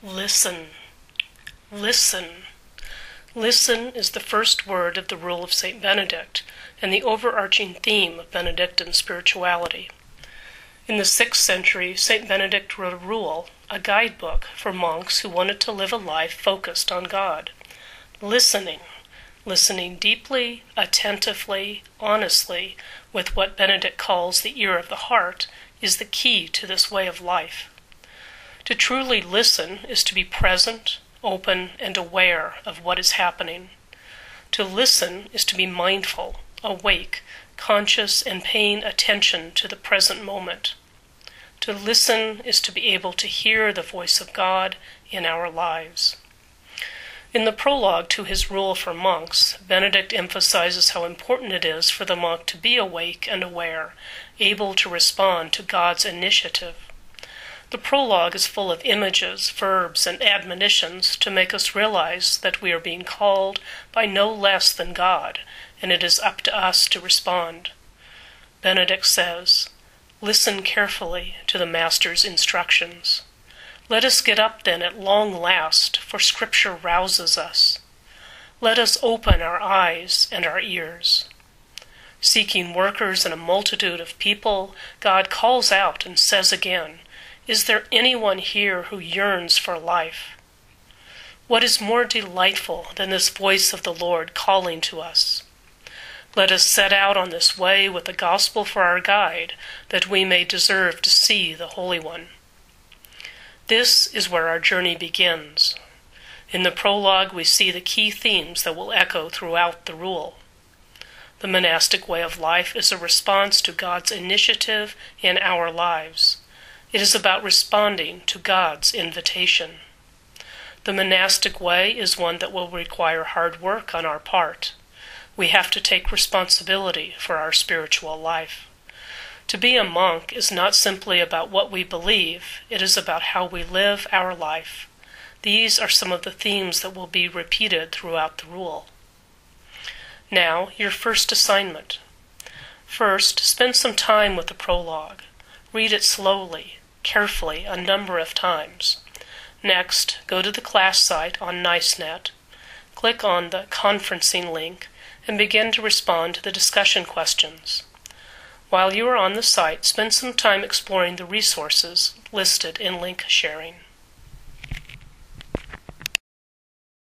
Listen. Listen. Listen is the first word of the Rule of St. Benedict and the overarching theme of Benedictine spirituality. In the 6th century, St. Benedict wrote a rule, a guidebook for monks who wanted to live a life focused on God. Listening deeply, attentively, honestly, with what Benedict calls the ear of the heart, is the key to this way of life. To truly listen is to be present, open, and aware of what is happening. To listen is to be mindful, awake, conscious, and paying attention to the present moment. To listen is to be able to hear the voice of God in our lives. In the prologue to his rule for monks, Benedict emphasizes how important it is for the monk to be awake and aware, able to respond to God's initiative. The prologue is full of images, verbs, and admonitions to make us realize that we are being called by no less than God, and it is up to us to respond. Benedict says, "Listen carefully to the Master's instructions. Let us get up then at long last, for Scripture rouses us. Let us open our eyes and our ears." Seeking workers in a multitude of people, God calls out and says again, "Is there anyone here who yearns for life?" What is more delightful than this voice of the Lord calling to us? Let us set out on this way with the gospel for our guide, that we may deserve to see the Holy One. This is where our journey begins. In the prologue, we see the key themes that will echo throughout the rule. The monastic way of life is a response to God's initiative in our lives. It is about responding to God's invitation. The monastic way is one that will require hard work on our part. We have to take responsibility for our spiritual life. To be a monk is not simply about what we believe, it is about how we live our life. These are some of the themes that will be repeated throughout the rule. Now, your first assignment. First, spend some time with the prologue. Read it slowly, carefully, a number of times. Next, go to the class site on NiceNet, click on the conferencing link, and begin to respond to the discussion questions. While you are on the site, spend some time exploring the resources listed in link sharing.